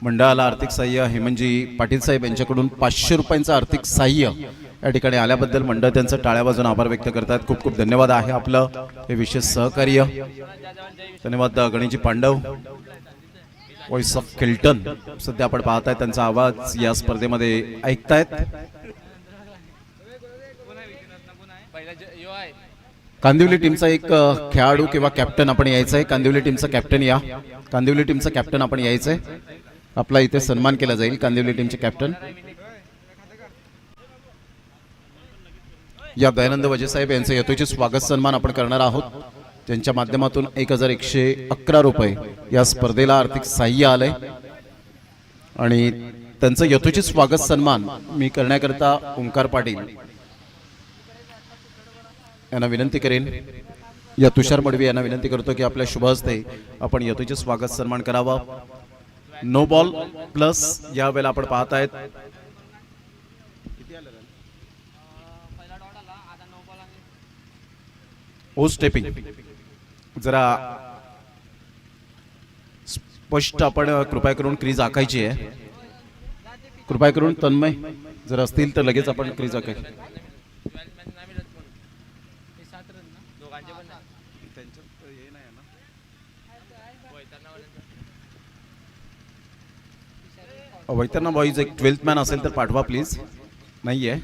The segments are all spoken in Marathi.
मंडळाला आर्थिक सहाय्य हेमंतजी पाटील साहेब यांच्याकडून 500 रुपयांचं आर्थिक सहाय्य या ठिकाणी आल्याबद्दल मंडळ त्यांचं टाळ्या वाजवून आभार व्यक्त करतात। खूप खूप धन्यवाद आहे आपलं हे विशेष सहकार्य। धन्यवाद गणेशजी पांडव, व्हॉइस ऑफ किल्टन सध्या आपण पाहताय त्यांचा आवाज या स्पर्धेमध्ये ऐकतायत। कांदिवली टीमचा एक खेळाडू किंवा कॅप्टन आपण यायचं आहे। कांदिवली टीमचा कॅप्टन या, कांदिवली टीमचा कॅप्टन आपण यायचं आहे, आपला इथे सन्मान केला जाईल। कांदिवली टीमचे कॅप्टन या दयानंद वजे साहेब यांचे यथोचित स्वागत सन्मान आपण करणार आहोत, त्यांच्या माध्यमातून 1111 रुपये या स्पर्धेला आर्थिक सहाय्य आलंय आणि त्यांचं यथोचित स्वागत सन्मान मी करण्याकरता ओंकार पाटील यांना विनंती करेन। या तुषार मडवी यांना विनंती करतो की आपल्या शुभ हस्ते आपण यथोचित स्वागत सन्मान करावा। नो बॉल प्लस या वेळेला आपण पाहतायत ओ स्टेपिंग जरा स्पष्ट आपण कृपया करून क्रीज आखायची आहे। कृपया करून तन्मय जर असतील तर लगेच आपण क्रीज आखायची। वैतरणा बॉईज एक 12th मॅन असेल तर पाठवा प्लीज, नाहीये।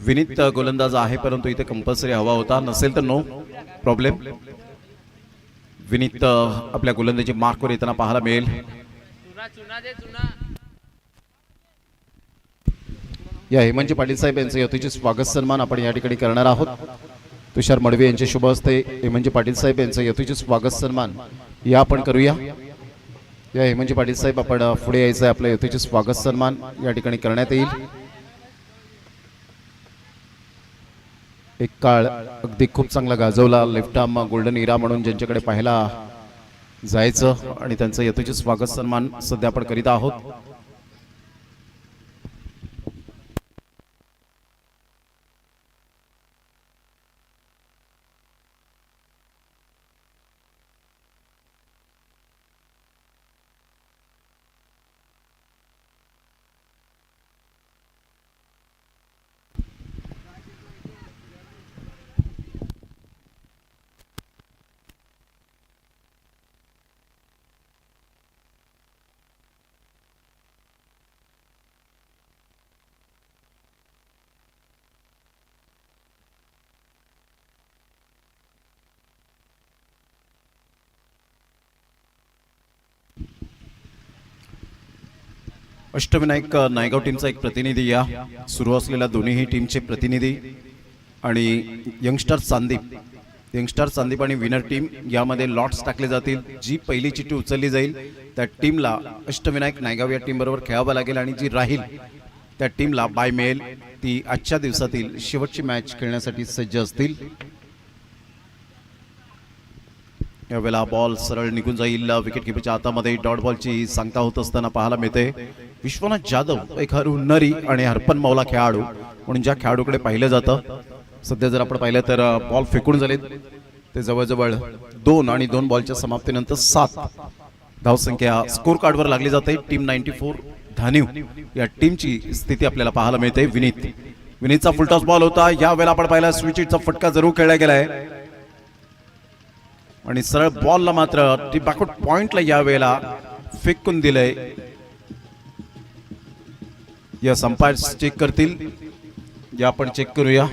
विनीत गोलंदाज आहे परंतु इथे कंपल्सरी हवा होता, नसेल तर नो प्रॉब्लेम। विनीत आपल्या गोलंदाजी मार्कवर येताना पाहायला मिळेल। या हेमंतजी पाटील साहेब यांचे यथोचित स्वागत सन्मान आपण या ठिकाणी करणार आहोत। तुषार मडवी यांचे शुभ हस्ते हेमंतजी पाटील साहेब यांचं यथोचित स्वागत सन्मान या आपण करूया। या हेमंतजी पाटील साहेब आपण पुढे यायचं आहे, आपलं यथोचित स्वागत सन्मान या ठिकाणी करण्यात येईल। एक काळ अगदी खूप चांगला गाजवला लेफ्ट आर्म गोल्डन इरा म्हणून ज्यांच्याकडे पाहायला जायचं आणि त्यांचं यथोचित स्वागत सन्मान सध्या आपण करीत आहोत। अष्टविनायक नायगाव टीमचा एक प्रतिनिधी या, सुरू असलेल्या दोन्हीही टीमचे प्रतिनिधी आणि यंगस्टर संदीप आणि विनर टीम यामध्ये लॉट्स टाकले जातील। जी पहिली चिठ्ठी उचलली जाईल त्या टीमला अष्टविनायक नायगाव या टीम बरोबर खेळावं लागेल आणि जी राहील त्या टीमला बाय मेल ती आजच्या दिवसातील शेवटची मॅच खेळण्यासाठी सज्ज असतील। यावेळेला बॉल सरळ निघून जाईल, विकेट किपरच्या हातामध्ये डॉट बॉलची सांगता होत असताना पाहायला मिळते। विश्वनाथ जाधव एक हुन्नरी आणि हरपन मौला खेळाडू म्हणून ज्या खेळाडूकडे पाहिलं जातं, सध्या जर आपण पाहिलं तर बॉल फेकून झालेत ते जवळजवळ 2 आणि 2 बॉलच्या समाप्तीनंतर 7 धावसंख्या स्कोर कार्डवर लागली जाते। टीम 94 धानिव या टीमची स्थिती आपल्याला पाहायला मिळते। विनीतचा फुलटॉस बॉल होता, या वेळेला आपण पाहिला स्विच हिटचा फटका जरूर खेळला गेलाय आणि सरळ बॉलला मात्र ती बॅकवर्ड पॉइंटला या वेळेला फेकून दिलंय। या अंपायर्स चेक करतील, या आपण चेक करूया।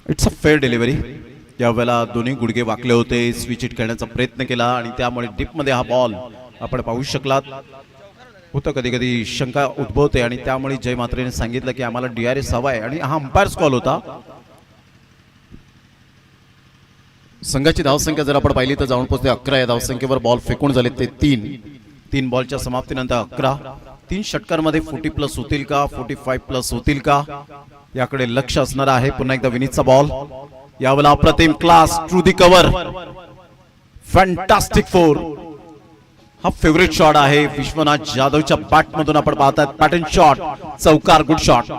It's a fair delivery. यावेळेला दोन्ही गुडघे वाकले होते, स्विच हिट करण्याचा प्रयत्न केला आणि त्यामुळे डीपमध्ये हा बॉल आपण पाहू शकलात. होतं कधी कधी शंका उद्भवते आणि त्यामुळे जय मात्रेने सांगितलं की आम्हाला DRS हवा आहे आणि हा अंपायर्स कॉल होता. संघाची धावसंख्या जर आपण पाहिली तर जाऊन पोहोचते 11. या धावसंख्येवर बॉल फेकून झाले ते 3 बॉलच्या समाप्तीनंतर 11. 3 षटकांमध्ये 40+ होतील का, 45+ होतील का, याकडे लक्ष असणार आहे. पुन्हा एकदा विनीतचा बॉल. यावेळेला अप्रतिम class to the cover, fantastic four. हा फेवरेट शॉट आहे विश्वनाथ जाधवच्या बॅट मधून. आपण पाहतात पॅटर्न शॉट, चौकार, गुड शॉट.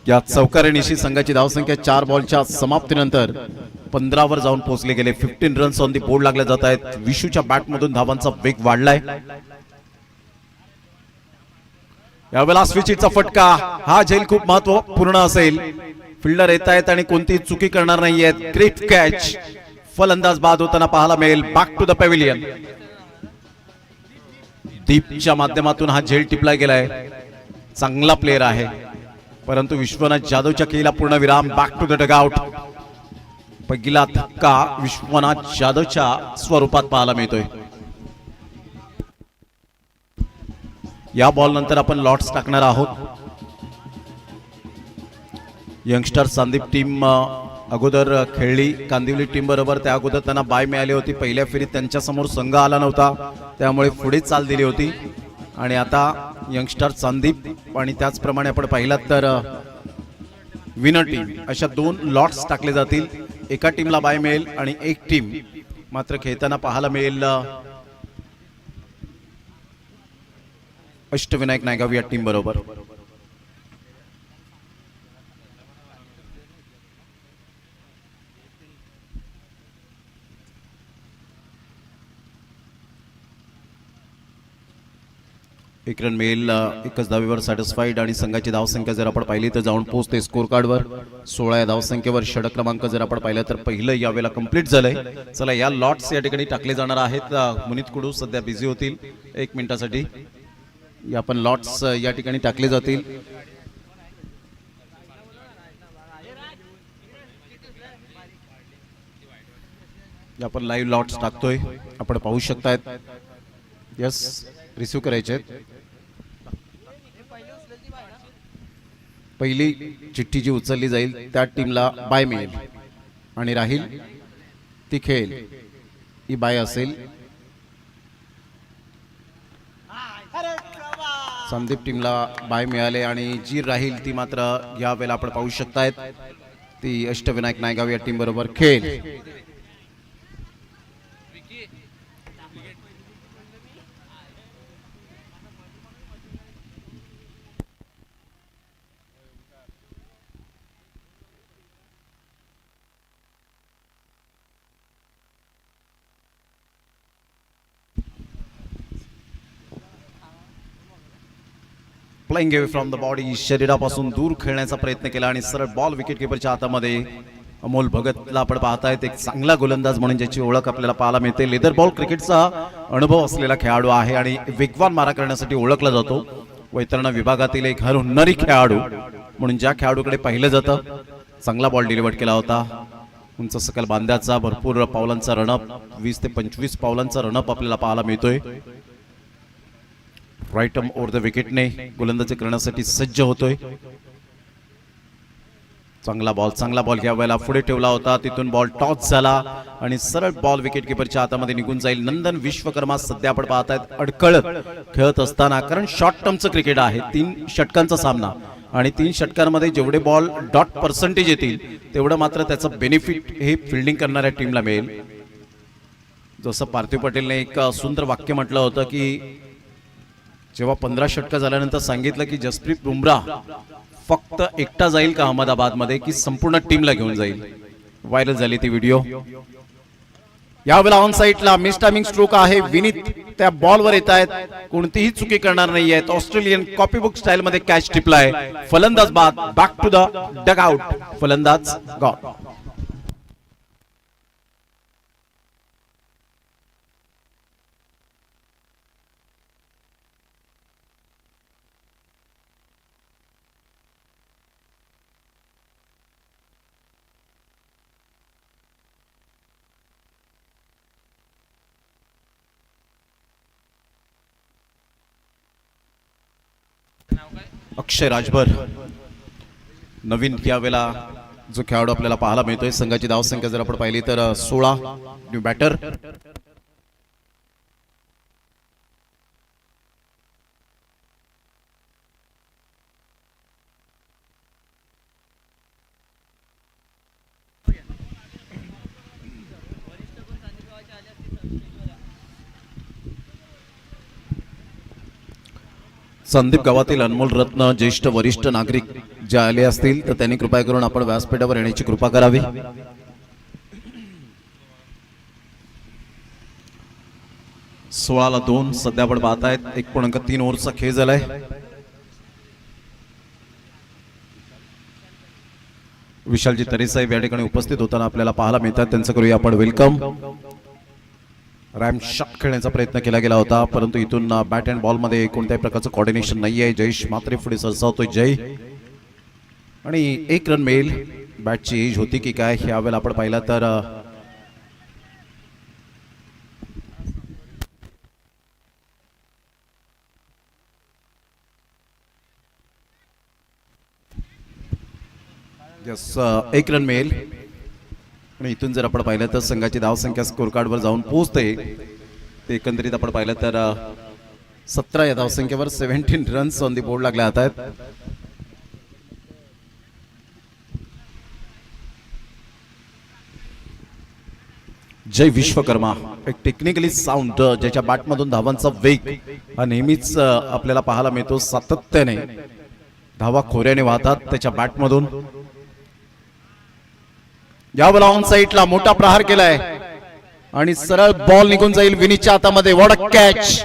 या चौकारीनिशी संघाची धावसंख्या 4 बॉलच्या समाप्तीनंतर 15 वर जाऊन पोहोचले गेले. 15 रन्स ऑन दी बोर्ड लागले जात आहेत. विशूच्या बॅटमधून धावांचा वेग वाढलाय. यावेळेला स्विच हिटचा फटका. हा झेल खूप महत्वपूर्ण असेल. फिल्डर येत आहेत आणि कोणतीही चुकी करणार नाहीयेत. Great catch. फलंदाज बाद होताना पाहायला मिळेल. Back to the pavilion. दीपच्या माध्यमातून हा झेल टिपला गेलाय. चांगला प्लेअर आहे परंतु विश्वनाथ जाधवच्या केला पूर्ण विराम. Back to the dugout. पहिला धक्का विश्वनाथ जाधवच्या स्वरूपात पाहायला मिळतोय. या बॉल नंतर आपण लॉट्स टाकणार आहोत. यंगस्टर संदीप टीम अगोदर खेळली कांदिवली टीम बरोबर. त्या अगोदर त्यांना बाय मिळाली होती. पहिल्या फेरीत त्यांच्या समोर संघ आला नव्हता त्यामुळे पुढे चाल दिली होती. आणि आता यंगस्टर संदीप आणि त्याचप्रमाणे आपण पाहिलात तर विनर टीम अशा 2 लॉट्स टाकले जातील. एका टीमला बाय मिळेल आणि एक टीम मात्र खेळताना पाहायला मिळेल अष्टविनायक नायगाव या टीम बरोबर. एक रन मिळेल. एकच धावेवर सॅटिस्फाईड आणि संघाची धावसंख्या जर आपण पाहिली तर जाऊन पोहोचते स्कोर कार्डवर 16 या धावसंख्येवर. षटक क्रमांक जर आपण पाहिलं तर पहिलं यावेळेला कंप्लीट झालंय. चला या लॉट्स या ठिकाणी टाकले जाणार आहेत. मुनीत कुडू सध्या बिझी होतील 1 मिनिटासाठी. या पण लॉट्स या ठिकाणी टाकले जातील. आपण लाईव्ह लॉट्स टाकतोय. आपण पाहू शकतायत. यस, रिसिव्ह करायचे. पहिली चिठ्ठी जी उचलली जाईल त्या टीमला बाय मिळेल आणि राहील ती खेळेल. ही बाय असेल. संदीप टीमला बाय मिळाले आणि जी राहील ती मात्र या वेळेला आपण पाहू शकतायत ती अष्टविनायक नायगाव या टीम बरोबर खेळेल. Playing away from the body, शरीरापासून दूर खेळण्याचा प्रयत्न केला आणि सरळ बॉल विकेट किपरच्या हातामध्ये. अमोल भगतला आपण पाहतायत एक चांगला गोलंदाज म्हणून ज्याची ओळख आपल्याला पाहायला मिळते. लेदर बॉल क्रिकेटचा अनुभव असलेला खेळाडू आहे आणि वेगवान मारा करण्यासाठी ओळखला जातो. वैतरणा विभागातील एक हुन्नरी खेळाडू म्हणून ज्या खेळाडूकडे पाहिलं जातं. चांगला बॉल डिलिव्हर केला होता. उंच सकल बांध्याचा भरपूर पावलांचा रनअप, 20 ते 25 पावलांचा रनअप आपल्याला पाहायला मिळतोय. राईट आर्म ओव्हर द विकेटने गोलंदाजी करण्यासाठी सज्ज होतोय. चांगला बॉल या वेळेला पुढे ठेवला होता. तिथून बॉल टॉस झाला आणि सरळ बॉल विकेट किपरच्या हातामध्ये निघून जाईल. नंदन विश्वकर्मा सध्या आपण पाहतायत अडकळत खेळत असताना, कारण शॉर्ट टर्मचं क्रिकेट आहे. 3 षटकांचा सामना आणि 3 षटकांमध्ये जेवढे बॉल डॉट पर्सेंटेज येतील तेवढं मात्र त्याचं बेनिफिट हे फिल्डिंग करणाऱ्या टीमला मिळेल. जसं पार्थिव पटेलने एक सुंदर वाक्य म्हटलं होतं की जेव्हा 15 षटका झाल्यानंतर सांगितलं की जसप्रीत बुमराह फक्त एकटा जाईल का अहमदाबादमध्ये की संपूर्ण टीमला घेऊन जाईल. व्हायरल झाली ती व्हिडिओ. यावेळेला ऑन साइडला मिस टायमिंग स्ट्रोक आहे. विनीत त्या बॉलवर येत आहेत, कोणतीही चुकी करणार नाही आहेत. ऑस्ट्रेलियन कॉपीबुक स्टाईल मध्ये कॅच टिपलाय. फलंदाज बाद. Back to the dugout. फलंदाज गॉड. अक्षय राजभर नवीन यावेळेला जो खेळाडू आपल्याला पाहायला मिळतोय. संघाची धावसंख्या जर आपण पाहिली तर 16. न्यू बॅटर संदीप गावातील अनमोल रत्न ज्येष्ठ वरिष्ठ नागरिक जे आले असतील तर त्यांनी कृपया करून आपण व्यासपीठावर येण्याची कृपा करावी. सोळाला 2 सध्या आपण पाहतायत. 1.3 ओव्हरचा खेळ झालाय. विशालजी तरे साहेब या ठिकाणी उपस्थित होताना आपल्याला पाहायला मिळतात. त्यांचं करूया आपण वेलकम. रॅम शॉट खेळण्याचा प्रयत्न केला गेला होता परंतु इथून बॅट अँड बॉल मध्ये कोणत्याही प्रकारचं कोऑर्डिनेशन नाही आहे. जयेश मात्रे पुढे सरसावतोय जय आणि 1 रन मिळेल. बॅटची एज होती की काय यावेळेला आपण पाहिला तर यस 1 रन मिळेल. आणि इथून जर आपण पाहिलं तर संघाची धावसंख्या स्कोर कार्डवर जाऊन पोहोचते. ते एकंदरीत आपण पाहिलं तर 17 या धावसंख्येवर 17 रन्स ऑन दी बोर्ड लागल्या जात आहेत. जय विश्वकर्मा एक टेक्निकली साऊंड ज्याच्या बॅटमधून धावांचा वेग हा नेहमीच आपल्याला पाहायला मिळतो. सातत्याने धावा खोऱ्याने वाहतात त्याच्या बॅटमधून. यावेळेला ऑन साइडला मोठा प्रहार केलाय आणि सरळ बॉल निघून जाईल विनीतच्या हातामध्ये. What a catch,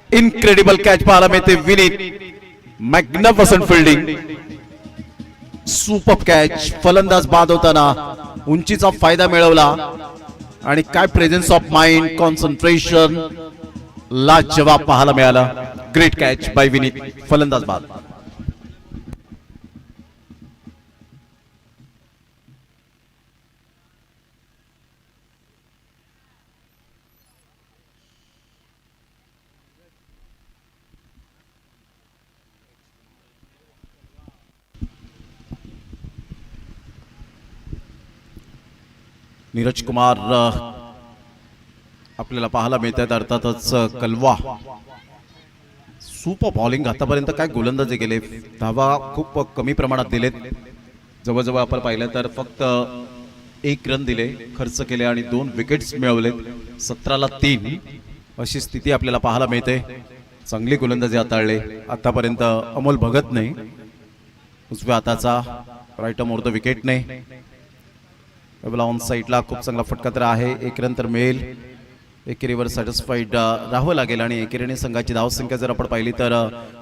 incredible catch पाहायला मिळते Vineet. Magnificent fielding, super catch. फलंदाज बाद होताना उंचीचा फायदा मिळवला आणि काय प्रेझेन्स ऑफ माइंड, कॉन्सन्ट्रेशन लाजवाब पाहायला मिळाला. Great catch by Vineet. फलंदाज बाद. नीरज कुमार आपल्याला पाहायला मिळतात. अर्थातच कलवा सुपर बॉलिंग. आतापर्यंत काय गोलंदाजी केले, धावा खूप कमी प्रमाणात दिलेत. जवळजवळ आपण पाहिलं तर फक्त 1 रन दिले, खर्च केले आणि 2 विकेट्स मिळवलेत. 17ला 3 अशी स्थिती आपल्याला पाहायला मिळते. चांगली गोलंदाजी हाताळले आतापर्यंत अमोल भगत नाही. उजव्या हाताचा राईट आर्म ओव्हर द विकेटने. ऑन साइडला खूप चांगला फटका तर आहे. 1 रन तर मिळेल. एकेरीवर सॅटिस्फाईड राहावं लागेल आणि एकेरीने संघाची धावसंख्या जर आपण पाहिली तर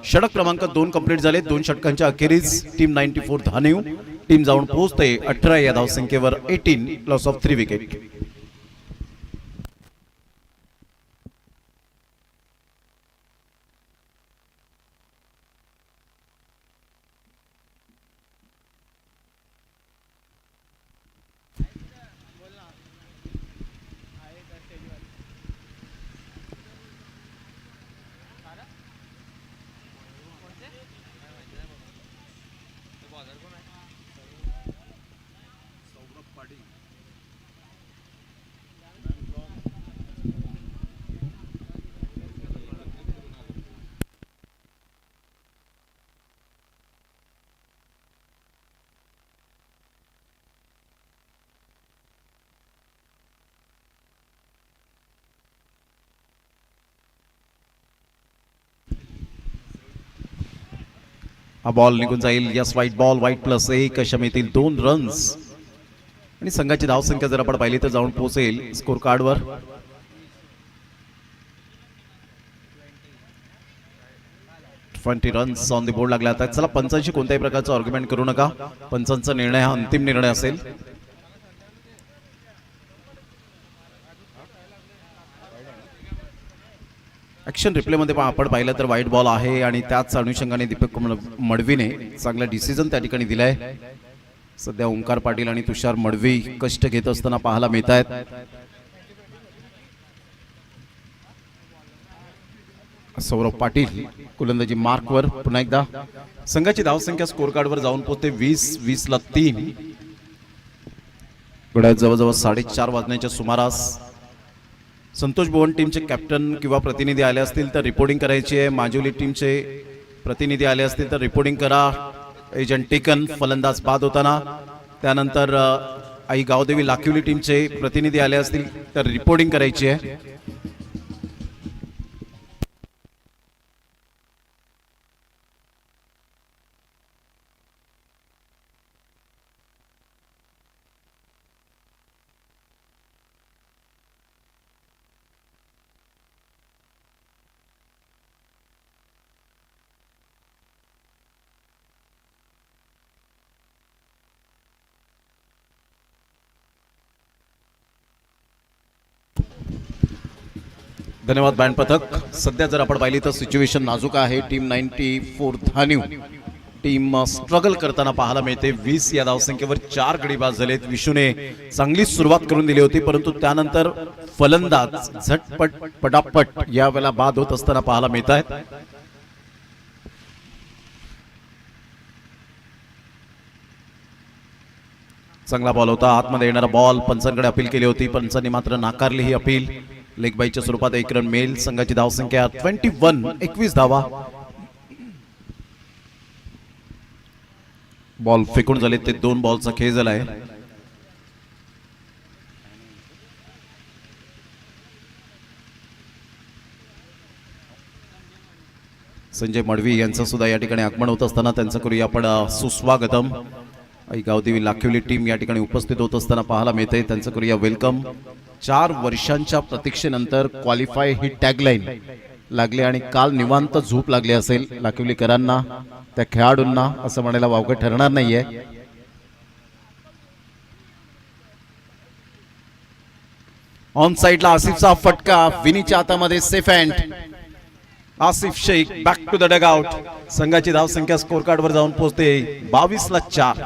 षटक क्रमांक 2 कंप्लीट झाले. 2 षटकांच्या अखेरीस टीम 94 धानीव टीम जाऊन पोहोचते 18 या धावसंख्येवर. 18 लॉस ऑफ 3 विकेट. हा बॉल निघून जाईल. यस वाईट बॉल. वाईट +1 अशा मिळतील 2 रन्स आणि संघाची धावसंख्या जर आपण पाहिली तर जाऊन पोहोचेल स्कोर कार्डवर 20 रन्स ऑन द बोर्ड लागले आहेत. चला पंचांशी कोणत्याही प्रकारचा आर्ग्युमेंट करू नका. पंचांचा निर्णय हा अंतिम निर्णय असेल. ऍक्शन रिप्ले मध्ये आपण पाहिलं तर वाईट बॉल आहे आणि त्याच अनुषंगाने दीपक मडवीने चांगला डिसिजन त्या ठिकाणी दिलाय. सध्या ओंकार पाटील आणि तुषार मडवी कष्ट घेत असताना पाहायला मिळत आहेत. सौरभ पाटील गोलंदाजी मार्कवर पुन्हा एकदा. संघाची धावसंख्या स्कोर कार्डवर जाऊन पोहोचते 20-20ला 3. घड्याळात जवळजवळ 4:30 वाजण्याच्या सुमारास. संतोष भुवन टीमचे कॅप्टन किंवा प्रतिनिधी आले असतील तर रिपोर्टिंग करायची आहे. माजुली टीमचे प्रतिनिधी आले असतील तर रिपोर्टिंग करा. एजंट टेकन फलंदाज बाद होताना. त्यानंतर आई गावदेवी लाखिवली टीमचे प्रतिनिधी आले असतील तर रिपोर्टिंग करायची आहे. धन्यवाद बँड पथक. सध्या जर आपण पाहिली तर सिच्युएशन नाजूक आहे. टीम 94 धानीव टीम स्ट्रगल करताना पाहायला मिळते. 20 या धावसंख्येवर 4 गडी बाद झालेत. विशूने चांगली सुरुवात करून दिली होती परंतु त्यानंतर फलंदाज झटपट पटापट यावेळेला बाद होत असताना पाहायला मिळत आहेत. चांगला बॉल होता. आतमध्ये येणारा बॉल पंचांकडे अपील केली होती. पंचांनी मात्र नाकारली ही अपील. लेग बाईच्या स्वरूपात 1 रन मिळेल. संघाची धावसंख्या 21 धावा. बॉल फेकून झाले ते 2 बॉलचा खेळ झालाय. संजय मडवी यांचं सुद्धा या ठिकाणी आगमन होत असताना त्यांचं करूया आपण सुस्वागतम. आई गावदेवी लाखिवली टीम या ठिकाणी उपस्थित होत असताना पाहायला मिळते. त्यांचं करूया वेलकम. 4 वर्षांच्या प्रतीक्षेनंतर क्वालिफाय ही टॅगलाईन लागली आणि काल निवांत झोप लागली असेल लाखिवलीकरांना, त्या खेळाडूंना असं म्हणायला वावगं ठरणार नाहीये. ऑन साइडला आसिफचा फटका. विनीच्या हातामध्ये safe hand. Asif Shaikh back to the dugout. संघाची धावसंख्या स्कोर कार्डवर जाऊन पोहोचते 22ला 4.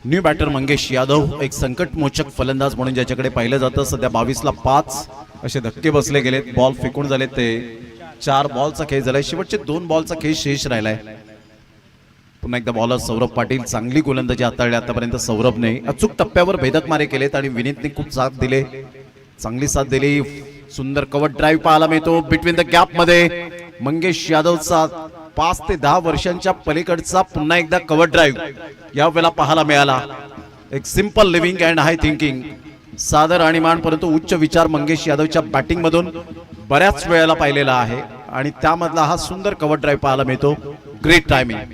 न्यू बॅटर मंगेश यादव एक संकटमोचक फलंदाज म्हणून ज्याच्याकडे पाहिलं जातं. सध्या 22ला 5 असे धक्के बसले गेलेत. बॉल फेकून झालेत ते 4 बॉलचा खेळ झालाय. शेवटचे 2 बॉलचा खेळ शेष राहिलाय. पुन्हा एकदा बॉलर सौरभ पाटील चांगली गोलंदाजी हाताळली आतापर्यंत सौरभने. अचूक टप्प्यावर भेदक मारे केलेत आणि विनीतने खूप साथ दिले, चांगली साथ दिली. सुंदर कव्हर ड्राईव्ह पाहायला मिळतो बिटवीन द गॅप मध्ये. मंगेश यादवचा 5 ते 10 वर्षांच्या पलीकडचा पुन्हा एकदा कव्हर ड्राईव्ह यावेळेला पाहायला मिळाला. एक simple living and high thinking. सादर आणि मान परंतु उच्च विचार मंगेश यादवच्या बॅटिंग मधून बऱ्याच वेळेला पाहिलेला आहे आणि त्यामधला हा सुंदर कव्हर ड्राईव्ह पाहायला मिळतो. Great timing.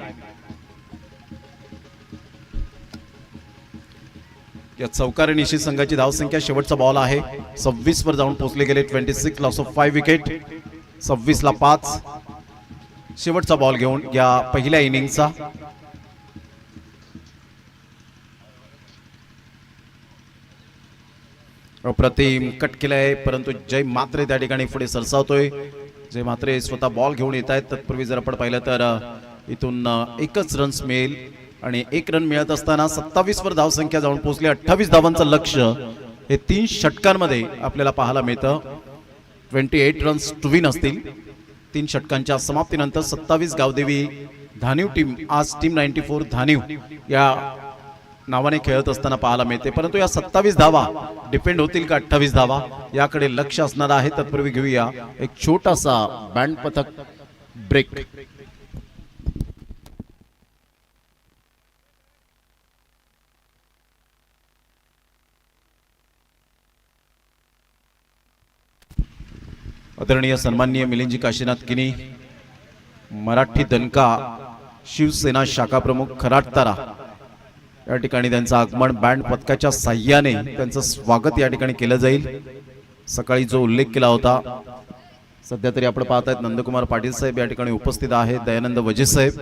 या चौकारी निश्चित संघाची धावसंख्या शेवटचा बॉल आहे 26 वर जाऊन पोहोचले गेले. 26 लॉस ऑफ 5 विकेट. 26ला 5 शेवटचा बॉल घेऊन या पहिल्या इनिंगचा. अप्रतिम कट केलाय परंतु जय मात्रे त्या ठिकाणी पुढे सरसावतोय. जय मात्रे स्वतः बॉल घेऊन येत आहेत. तत्पूर्वी जर आपण पाहिलं तर इथून 1च रन्स मिळेल आणि 1 रन मिळत असताना 27 वर धावसंख्या जाऊन पोहोचली. 28 धावांचं लक्ष्य हे 3 षटकांमध्ये आपल्याला पाहायला मिळतं. 28 रन्स टू विन असतील. 3 षटकांच्या समाप्तीनंतर 27 गावदेवी धानीव टीम आज टीम 94 धानीव या नावाने खेळत असताना पाहायला मिळते. परंतु या 27 धावा डिपेंड होतील का 28 धावा याकडे लक्ष असणार आहे. तत्पूर्वी घेऊया एक छोटासा बँड पथक ब्रेक. आदरणीय सन्माननीय मिलिंदजी काशीनाथ किनी, मराठी दणका शिवसेना शाखा प्रमुख खराटतारा या ठिकाणी त्यांचं आगमन बँड पथकाच्या साह्याने त्यांचं स्वागत या ठिकाणी केलं जाईल. सकाळी जो उल्लेख केला होता सध्या तरी आपण पाहतायत नंदकुमार पाटील साहेब या ठिकाणी उपस्थित आहेत, दयानंद वजे साहेब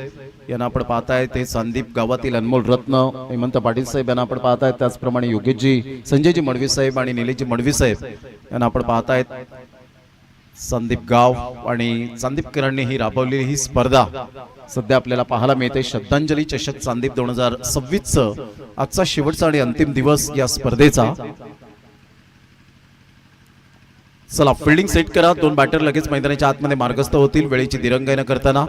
यांना आपण पाहताय, ते संदीप गावातील अनमोल रत्न हेमंत पाटील साहेब यांना आपण पाहतायत, त्याचप्रमाणे योगेशजी संजयजी मडवी साहेब आणि निलेशजी मडवी साहेब यांना आपण पाहतायत. संदीप गाव आणि संदीप किरणने ही राबवलेली ही स्पर्धा सध्या आपल्याला पाहायला मिळते. श्रद्धांजली चषक चांदीप 2026 आजचा शेवटचा आणि अंतिम दिवस या स्पर्धेचा. चला फिल्डिंग सेट करा. 2 बॅटर लगेच मैदानाच्या आतमध्ये मार्गस्थ होतील वेळेची दिरंगाई न करताना.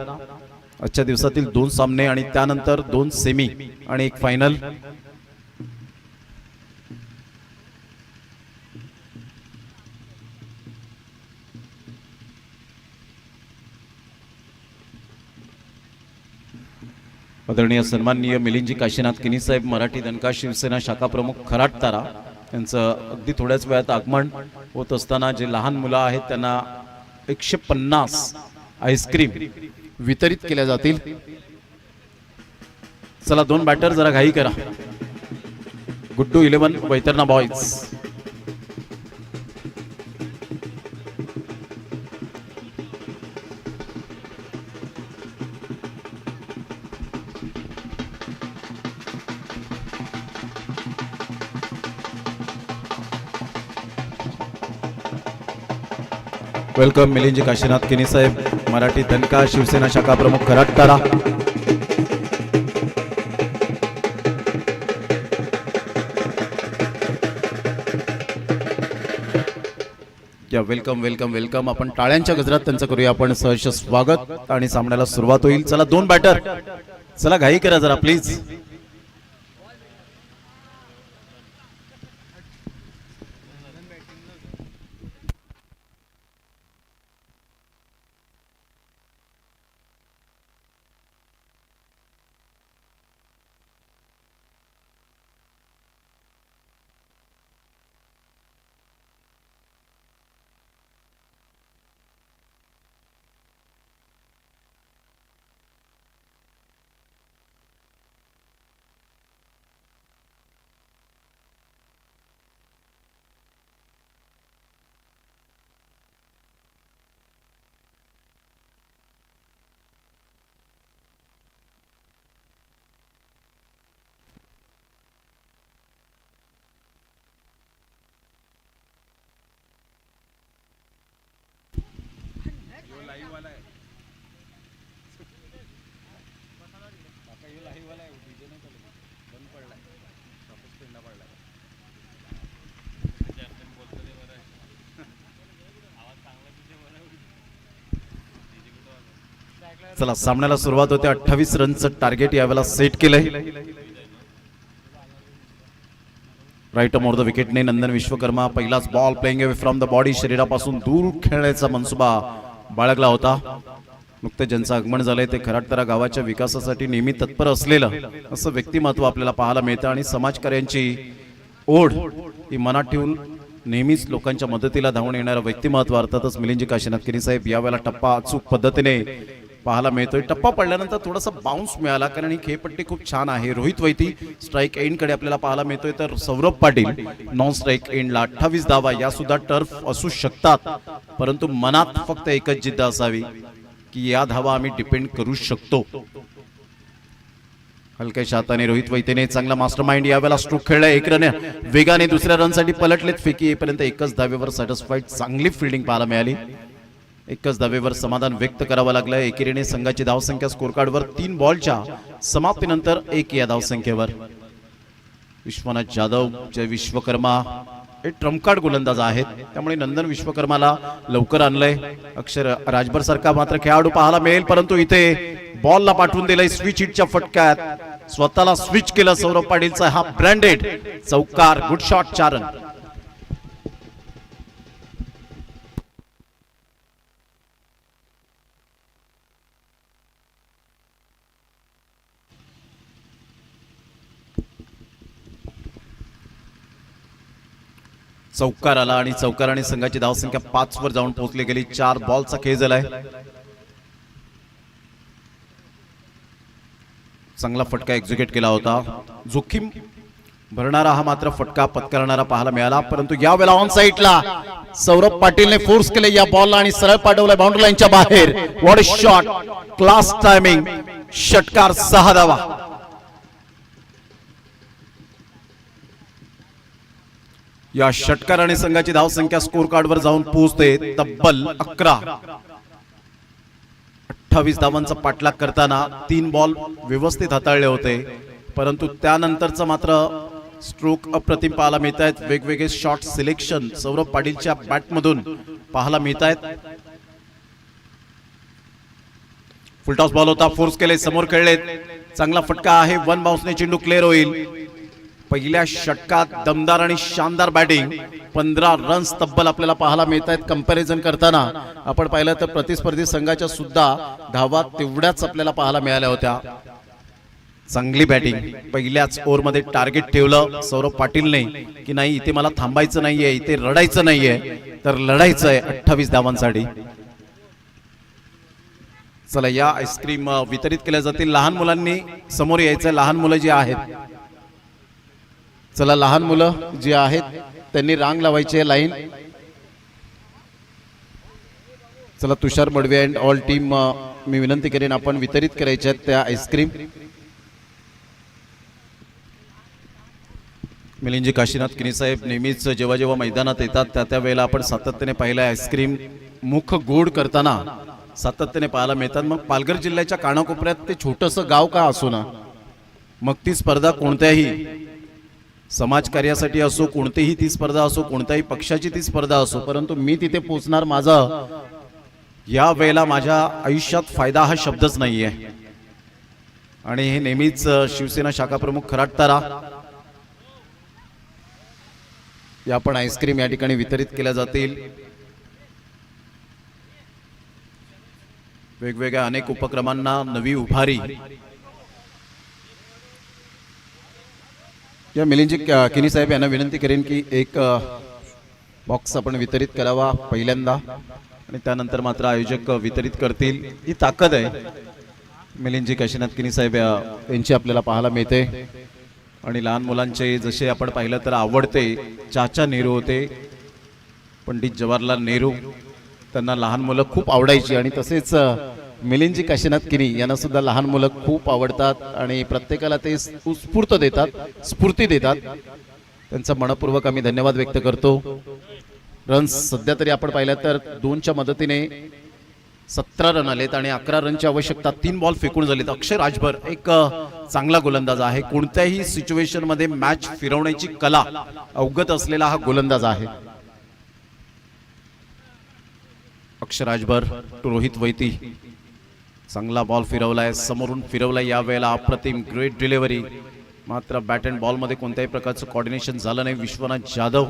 आजच्या दिवसातील 2 सामने आणि त्यानंतर 2 सेमी आणि एक फायनल. आदरणीय सन्माननीय मिलिंदजी काशीनाथ किनी साहेब, मराठी दणका शिवसेना शाखा प्रमुख खराट तारा यांचं अगदी थोड्याच वेळात आगमन होत असताना जे लहान मुलं आहेत त्यांना 150 आईस्क्रीम वितरित केल्या जातील. चला 2 बॅटर जरा घाई करा. गुड्डू 11 वैतरणा बॉयज. वेलकम मिलिंदजी काशीनाथ किनी साहेब, मराठी दणका शिवसेना शाखा प्रमुख खराट तारा. या वेलकम वेलकम वेलकम. आपण टाळ्यांच्या गजरात त्यांचं करूया आपण सहर्ष स्वागत आणि सामन्याला सुरुवात होईल. चला 2 बॅटर, चला घाई करा जरा प्लीज. चला सामन्याला सुरुवात होते. 28 रनचं टार्गेट यावेळेला सेट केलंय. राईट ऑफ द विकेटने नंदन विश्वकर्मा पहिलाच ball playing away from the body, शरीरापासून दूर खेळण्याचा मनसुबा बाळगला होता. नुकतं ज्यांचं आगमन झालंय ते खराटतारा गावाच्या विकासासाठी नेहमी तत्पर असलेलं असं व्यक्तिमत्व आपल्याला पाहायला मिळतं आणि समाजकार्यांची ओढ ही मनात ठेवून नेहमीच लोकांच्या मदतीला धावून येणारं व्यक्तिमत्व अर्थातच मिलिंदजी काशीनाथ किनी साहेब. यावेळेला टप्पा अचूक पद्धतीने पाहायला मिळतोय. टप्पा पडल्यानंतर थोडासा बाउन्स मिळाला कारण ही खेळपट्टी खूप छान आहे. रोहित वैती स्ट्राईक एंड कडे आपल्याला पाहायला मिळतोय, तर सौरभ पाटील नॉन स्ट्राईक एंडला. 28 धावा या सुद्धा टर्फ असू शकतात, परंतु मनात फक्त एकच जिद्द असावी की या धावा आम्ही डिपेंड करू शकतो. हलक्याशा हाताने रोहित वैतीने चांगला मास्टरमाइंड यावेळेला स्ट्रोक खेळला. 1 रन वेगाने दुसऱ्या रनसाठी पलटलेत. फेकी येईपर्यंत एकच धावेवर सॅटिस्फाईड. चांगली फिल्डिंग पाहायला मिळाली. एकच धावेवर समाधान व्यक्त करावं लागलं. एकेरीने संघाची धावसंख्या स्कोर कार्डवर 3 बॉलच्या समाप्तीनंतर 1 या धावसंख्येवर. विश्वनाथ जाधव जय विश्वकर्मा हे ट्रम्पकार्ड गोलंदाज आहेत, त्यामुळे नंदन विश्वकर्माला लवकर आणलंय. अक्षर राजभर सारखा मात्र खेळाडू पाहायला मिळेल, परंतु इथे बॉलला पाठवून दिलंय स्विच हिटच्या फटक्यात. स्वतःला स्विच केलं सौरभ पाटीलचा हा ब्रँडेड चौकार. Good shot, 4 run. चौकार आला आणि चौकाराने संघाची धावसंख्या 5 वर जाऊन पोहोचली गेली. 4 बॉलचा खेळ झालाय. चांगला फटका एक्झिक्यूट केला होता. जोखीम भरणारा हा मात्र फटका पत्करणारा पाहायला मिळाला, परंतु यावेळेला ऑन साइडला सौरभ पाटीलने फोर्स केले या बॉलला आणि सरळ पाठवलाय बाउंड्री लाईनच्या बाहेर. What a shot, class timing, षटकार 6 धावा. या षटकाराने संघाची धावसंख्या स्कोर कार्डवर जाऊन पोहोचते तब्बल 11. 28 धावांचा पाठलाग करताना 3 बॉल व्यवस्थित हाताळले होते, परंतु त्यानंतरचं मात्र स्ट्रोक अप्रतिम पाहायला मिळत आहेत. वेगवेगळे शॉट सिलेक्शन सौरभ पाटीलच्या बॅटमधून पाहायला मिळत आहेत. फुलटॉस बॉल होता, फोर्स केले, समोर खेळलेत, चांगला फटका आहे. 1 बाउन्सने चेंडू क्लिअर होईल. पहिल्या षटकात दमदार आणि शानदार बॅटिंग, 15 रन्स तब्बल आपल्याला पाहायला मिळत आहेत. कंपॅरिझन करताना आपण पाहिलं तर प्रतिस्पर्धी संघाच्या सुद्धा धावा तेवढ्याच आपल्याला पाहायला मिळाल्या होत्या. चांगली बॅटिंग, पहिल्याच ओव्हरमध्ये टार्गेट ठेवलं सौरभ पाटीलने की नाही इथे मला थांबायचं नाहीये, इथे रडायचं नाहीये, तर लढायचं आहे 28 धावांसाठी. चला या आईस्क्रीम वितरित केल्या जातील. लहान मुलांनी समोर यायचं. लहान मुलं जी आहेत, चला लहान मुलं जी आहेत त्यांनी रांग लावायची आहे, लाईन. चला तुषार बडवे अँड ऑल टीम मी विनंती करेन आपण वितरित करायच्या आहेत त्या आईस्क्रीम. मिलिंदजी काशीनाथ किनी साहेब नेहमीच जेव्हा जेव्हा मैदानात येतात त्या वेळेला आपण सातत्याने पाहिलं आईस्क्रीम मुख गोड करताना सातत्याने पाहायला मिळतात. मग पालघर जिल्ह्याच्या कानाकोपऱ्यात ते छोटंसं गाव का असो ना, मग ती स्पर्धा कोणत्याही समाजकार्यासाठी असो, कोणतीही ती स्पर्धा असो, कोणत्याही पक्षाची ती स्पर्धा असो, परंतु मी तिथे पोहोचणार. माझा या वेळेला माझ्या आयुष्यात फायदा हा शब्दच नाहीये. आणि हे नेहमीच शिवसेना शाखा प्रमुख खराटतारा या पण आईस्क्रीम या ठिकाणी वितरित केल्या जातील. वेगवेगळ्या अनेक उपक्रमांना नवी उभारी. या मिलिंदजी किनी साहेब यांना विनंती करेन की एक बॉक्स आपण वितरित करावा पहिल्यांदा आणि त्यानंतर मात्र आयोजक वितरित करतील. ही ताकद आहे मिलिंदजी काशीनाथ किनी साहेब यांची आपल्याला पाहायला मिळते. आणि लहान मुलांचे जसे आपण पाहिलं तर आवडते चाचा नेहरू होते, पंडित जवाहरलाल नेहरू, त्यांना लहान मुलं खूप आवडायची. आणि तसेच मिलिंदजी काशीनाथ किनी यांना सुद्धा लहान मुलं खूप आवडतात आणि प्रत्येकाला ते स्फूर्ती देतात. त्यांचा मनपूर्वक आम्ही धन्यवाद व्यक्त करतो. रन्स सध्या तरी आपण पाहिलं तर 2च्या मदतीने 17 रन आलेत आणि 11 रनची आवश्यकता. 3 बॉल फेकून झालेत. अक्षय राजभर एक चांगला गोलंदाज आहे. कोणत्याही सिच्युएशन मध्ये मॅच फिरवण्याची कला अवगत असलेला हा गोलंदाज आहे. अक्षय राजभर टू रोहित वैती, चांगला बॉल फिरवलाय, समोरून फिरवलाय. या वेळेला अप्रतिम ग्रेट डिलिव्हरी, मात्र बॅट अँड बॉल मध्ये कोणत्याही प्रकारचं कोऑर्डिनेशन झालं नाही. विश्वनाथ जाधव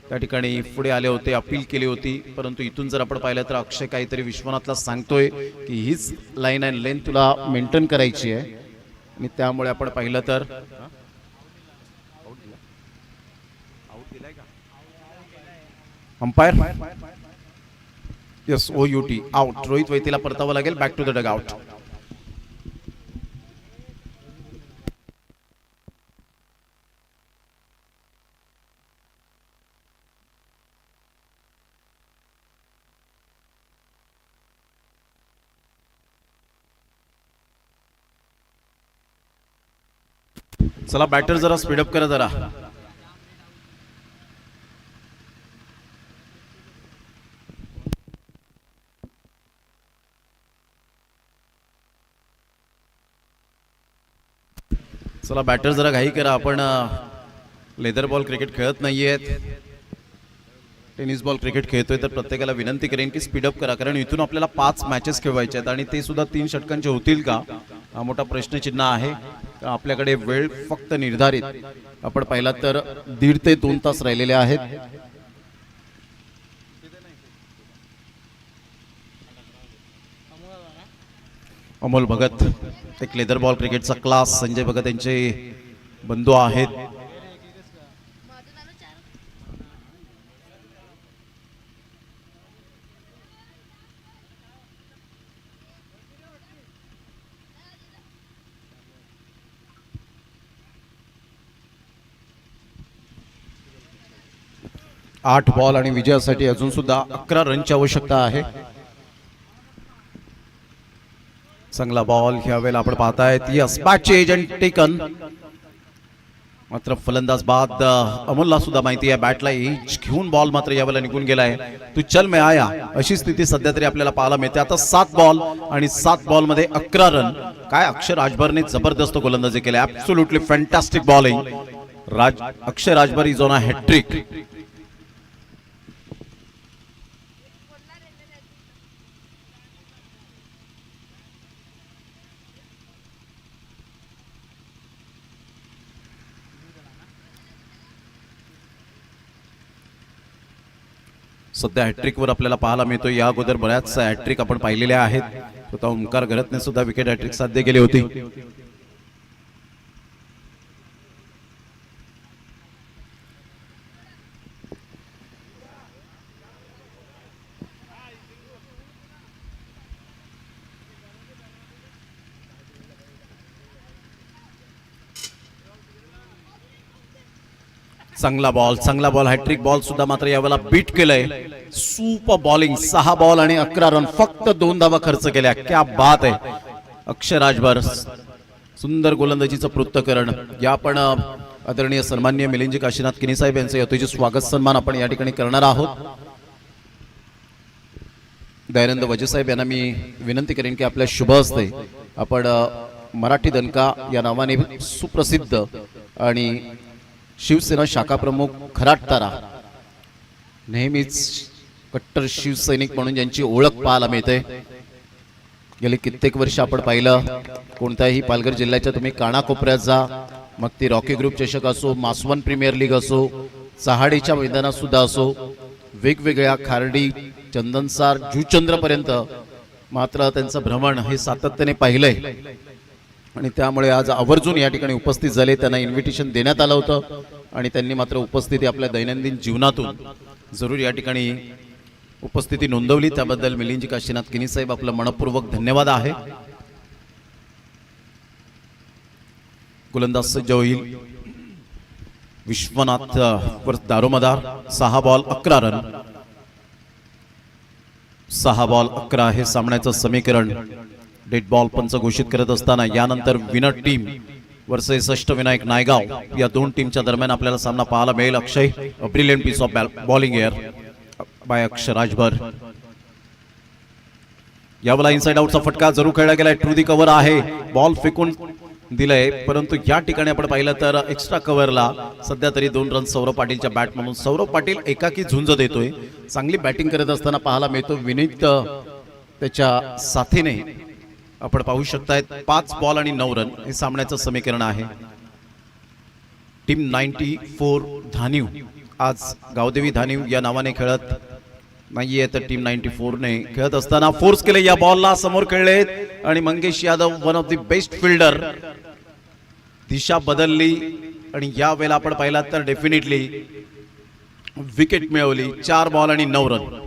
त्या ठिकाणी पुढे आले होते, अपील केली होती, परंतु इथून जर आपण पाहिलं तर अक्षय काहीतरी विश्वनाथला सांगतोय की हीच लाईन अँड लेंथ तुला मेंटेन करायची आहे. आणि त्यामुळे आपण पाहिलं तर umpire yes OUT out. Rohit वैतीला परतावं लागेल. Back to the dugout. चला बॅटर जरा स्पीडअप करा जरा. चला बॅटर जरा घाई करा. आपण लेदर बॉल क्रिकेट खेळत नाहीयेत, टेनिस बॉल क्रिकेट खेळतोय, तर प्रत्येकाला विनंती करेन की स्पीडअप करा, कारण इथून आपल्याला 5 मॅचेस खेळवायचे आहेत आणि ते सुद्धा 3 षटकांचे होतील का हा मोठा प्रश्नचिन्ह आहे. आपल्याकडे वेळ फक्त निर्धारित आपण पाहिला तर 1.5 ते 2 तास राहिलेले आहेत. अमोल भगत एक लेदर बॉल क्रिकेटचा क्लास, संजय भगत यांचे बंधू आहेत. 8 बॉल आणि विजयासाठी अजून सुद्धा 11 रनची आवश्यकता आहे. चांगला बॉल ह्या वेळेला आपण पाहतायत. यस, बॅटचे एजंट टेकन. मात्र फलंदाज बाद अमोलला सुद्धा माहिती आहे बॅटला एज घेऊन बॉल मात्र यावेळेला निघून गेलाय. तू चल में आया अशी स्थिती सध्या तरी आपल्याला पाहायला मिळते. आता 7 बॉल आणि 7 बॉल मध्ये 11 रन. काय अक्षर राजभरने जबरदस्त गोलंदाजी केली. Absolutely fantastic bowling. Akshar Rajbhar is on a hattrick. सध्या हॅट्रिक वर आपल्याला पाहायला मिळतो. या अगोदर बऱ्याच हॅट्रिक आपण पाहिलेल्या आहेत. स्वतः ओंकार घरतने सुद्धा विकेट हॅट्रिक साध्य केली होती. चांगला बॉल हॅट्रिक बॉल सुद्धा मात्र यावेळेला बीट केलंय. Super bowling. 6 बॉल आणि 11 रन. फक्त 2 धावा खर्च केल्या. क्या बात आहे. अक्षर राजभर सुंदर गोलंदाजीचं पृथ्थकरण. या पण आदरणीय सन्माननीय मिलिंदजी काशीनाथ किनी साहेब यांचे यथोचित स्वागत सन्मान आपण या ठिकाणी करणार आहोत. दयानंद वजे साहेब यांना मी विनंती करेन की आपल्या शुभ हस्ते आपण मराठी दणका या नावाने सुप्रसिद्ध आणि शिवसेना शाखा प्रमुख खराटतारा, नेहमीच कट्टर शिवसैनिक म्हणून ज्यांची ओळख पाहायला मिळते. गेली कित्येक वर्ष आपण पाहिलं कोणत्याही पालघर जिल्ह्याच्या तुम्ही कानाकोपऱ्यात जा, मग ती रॉकी ग्रुप चषक असो, मासवन प्रीमियर लीग असो, चहाडीच्या मैदानात सुद्धा असो, वेगवेगळ्या खार्डी, चंदनसार, जुचंद्रपर्यंत मात्र त्यांचं भ्रमण हे सातत्याने पाहिलंय. आणि त्यामुळे आज आवर्जून या ठिकाणी उपस्थित झाले. त्यांना इन्व्हिटेशन देण्यात आलं होतं आणि त्यांनी मात्र उपस्थिती आपल्या दैनंदिन जीवनातून जरूर या ठिकाणी उपस्थिती नोंदवली. त्याबद्दल मिलिंदजी काशीनाथ किनी साहेब आपलं मनपूर्वक धन्यवाद आहे. गोलंदाज सज्ज होईल विश्वनाथ वर दारोमदार. 6 बॉल 11 रन. 6 बॉल 11 हे सामन्याचं समीकरण. डेड बॉल पंच घोषित करत असताना यानंतर winner team versus Ashtavinayak Naigaon या दोन टीमच्या दरम्यान आपल्याला सामना पाहायला मिळेल. Akshay, brilliant piece of bowling here by Akshar Rajbhar. यावेळेला इनसाइड आउटचा फटका जरूर खेळला गेलाय. ट्रू दी कव्हर आहे. बॉल फेकून दिलंय, परंतु या ठिकाणी आपण पाहिलं तर एक्स्ट्रा कव्हरला सध्या तरी 2 रन सौरभ पाटीलच्या बॅट म्हणून. सौरभ पाटील एकाकी झुंज देतोय. चांगली बॅटिंग करत असताना पाहायला मिळतो. विनीत त्याच्या साथीने आपण पाहू शकतायत 5 बॉल आणि 9 रन हे सामन्याचं समीकरण आहे. टीम 94 धानीव आज गावदेवी धानीव या नावाने खेळत नाहीये, तर टीम 94 ने खेळत असताना फोर्स केले. या बॉलला समोर खेळलेत आणि Mangesh Yadav one of the best fielder. दिशा बदलली आणि या वेळेला आपण पाहिला तर डेफिनेटली विकेट मिळवली. 4 बॉल आणि 9 रन.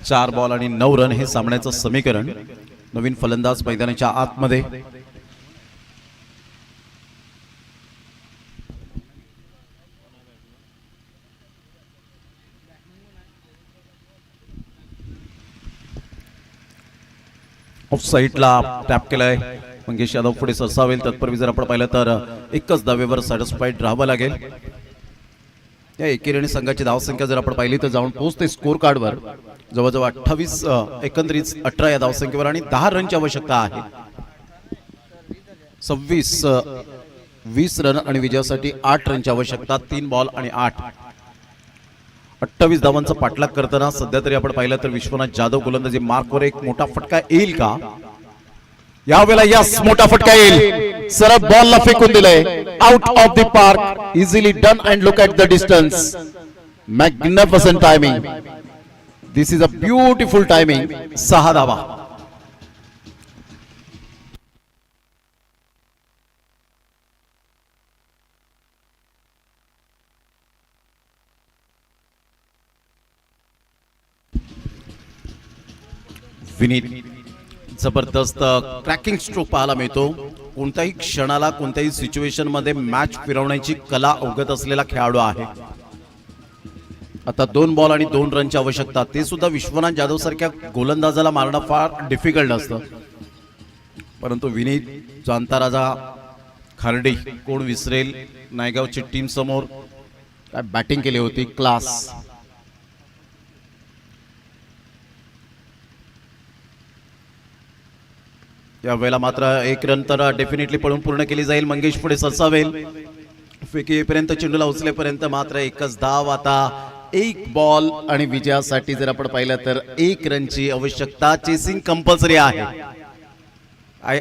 चार बॉल आणि 9 रन हे सामन्याचं समीकरण. नवीन फलंदाज मैदानाच्या आतमध्ये. ऑफ साईडला टॅप केलाय. मंगेश यादव पुढे सरसावेल. तत्पूर्वी जर आपण पाहिलं तर एकच धावेवर सॅटिस्फाईड राहावं लागेल. या एकेरी संघाची धावसंख्या जर आपण पाहिली तर जाऊन पोहोचते स्कोर कार्डवर जवळजवळ 28 एकंदरीत 18 या धावसंख्येवर आणि 10 रनची आवश्यकता आहे. 20 रन आणि विजयासाठी 8 रनची आवश्यकता. 3 बॉल आणि 8. 28 धावांचा पाठलाग करताना सध्या तरी आपण पाहिलं तर विश्वनाथ जाधव गोलंदाजी मार्कवर एक मोठा फटका येईल का? यावेळेला यस, मोठा फटका येईल. सरळ बॉलला फेकून दिलंय. Out of the park. Easily done and look at the distance. Magnificent timing. This is a beautiful timing. 6 धावा. विनीत जबरदस्त क्रॅकिंग स्ट्रोक पाहायला मिळतो. कोणत्याही क्षणाला कोणत्याही सिच्युएशन मध्ये मॅच फिरवण्याची कला अवगत असलेला खेळाडू आहे. आता 2 बॉल आणि 2 रनची आवश्यकता, ते सुद्धा विश्वनाथ जाधव सारख्या गोलंदाजाला मारणं फार डिफिकल्ट असतं. परंतु विनीत जाणता राजा खार्डी कोण विसरेल, नायगावची टीम समोर काय बॅटिंग केली होती, क्लास. या वेळेला मात्र 1 रन तर डेफिनेटली पळून पूर्ण केली जाईल. मंगेश पुढे सरसावेल. फेकी येईपर्यंत, चेंडूला उचलेपर्यंत मात्र एकच धाव. आता 1 बॉल आणि विजयासाठी जर आपण पाहिलं तर 1 रनची आवश्यकता. चेसिंग कंपल्सरी आहे.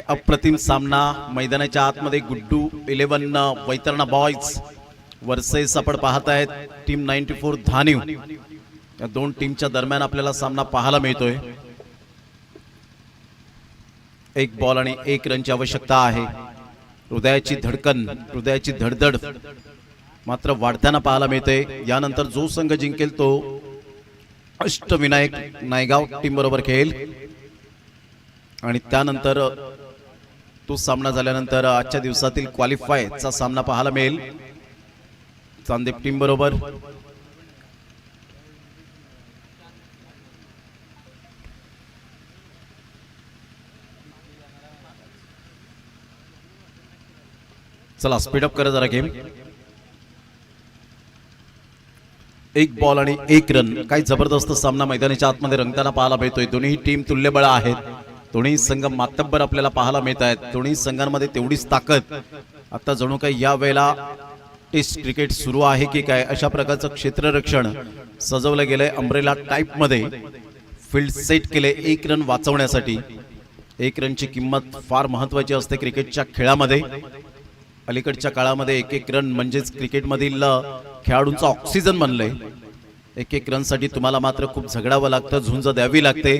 अप्रतिम सामना. मैदानाच्या आतमध्ये गुड्डू 11 वैतरणा बॉयज वर्सेस आपण पाहत आहेत टीम 94 धानिव. या 2 टीमच्या दरम्यान आपल्याला सामना पाहायला मिळतोय. 1 बॉल आणि 1 रनची आवश्यकता आहे. हृदयाची धडकन, हृदयाची धडधड मात्र वाढताना पाहायला मिळते. यानंतर जो संघ जिंकेल तो अष्टविनायक नायगाव टीम बरोबर खेळेल आणि त्यानंतर तो सामना झाल्यानंतर आजच्या दिवसातील क्वालिफायचा सामना पाहायला मिळेल चांदेप टीम बरोबर. चला स्पीडअप करा जरा गेम. 1 बॉल आणि 1 रन. काही जबरदस्त सामना मैदानाच्या आतमध्ये रंगताना पाहायला मिळतोय. दोन्ही टीम तुल्यबळ आहेत. दोन्ही संघ मातब्बर आपल्याला पाहायला मिळत आहेत. दोन्ही संघांमध्ये तेवढीच ताकद. आता जणू काही या वेळेला टेस्ट क्रिकेट सुरू आहे की काय अशा प्रकारचं क्षेत्ररक्षण सजवलं गेलंय. अम्ब्रेला टाईप मध्ये फील्ड सेट केले 1 रन वाचवण्यासाठी. 1 रनची किंमत फार महत्वाची असते क्रिकेटच्या खेळामध्ये. अलीकडच्या काळामध्ये 1 रन म्हणजेच क्रिकेटमधील खेळाडूंचा ऑक्सिजन बनलंय. 1 रनसाठी तुम्हाला मात्र खूप झगडावं लागतं, झुंज द्यावी लागते.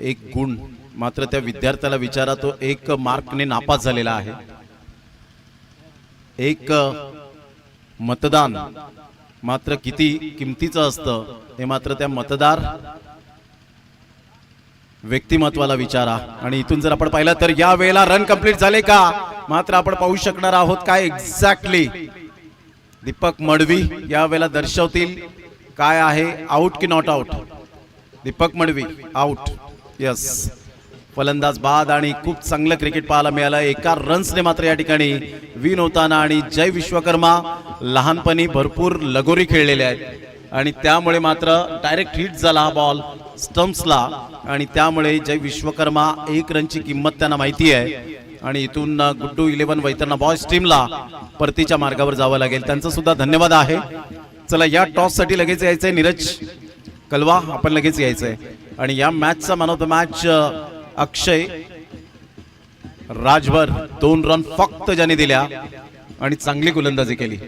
1 गुण मात्र त्या विद्यार्थ्याला विचारा, तो 1 मार्कने नापास झालेला आहे. 1 मतदान मात्र किती किमतीचं असतं हे मात्र त्या मतदार व्यक्तिमत्वाला विचारा. आणि इथून जर आपण पाहिलं तर या वेळेला रन कंप्लीट झाले का मात्र आपण पाहू शकणार आहोत काय एक्झॅक्टली दीपक मडवी या वेळेला दर्शवतील काय आहे, आउट की not out. Deepak Madavi out. Yes, फलंदाज बाद आणि खूप चांगलं क्रिकेट पाहायला मिळालं. 1 रन्सने मात्र या ठिकाणी विन होताना. आणि जय विश्वकर्मा लहानपणी भरपूर लगोरी खेळलेले आहेत आणि त्यामुळे मात्र डायरेक्ट हिट झाला हा बॉल स्टम्प्सला आणि त्यामुळे जय विश्वकर्मा 1 रनची किंमत त्यांना माहिती आहे. आणि इथून गुड्डू 11 वैतरणा बॉयज टीमला परतीच्या मार्गावर जावं लागेल. त्यांचं सुद्धा धन्यवाद आहे. चला या टॉस साठी लगेच यायचंय नीरज कलवा, आपण लगेच यायचंय. आणि या मॅचचा man of the match Akshay Rajbhar 2 run फक्त ज्याने दिल्या आणि चांगली गोलंदाजी केली.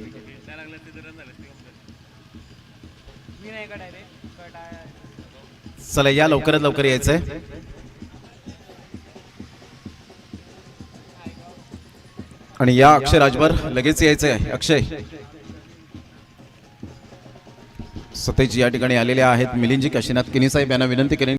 चला या लवकरात लवकर यायचंय. आणि या अक्षय राजभर लगेच यायचंय. अक्षय सतेज या ठिकाणी आलेले आहेत. मिलिंदजी काशीनाथ किनी साहेब यांना विनंती करेन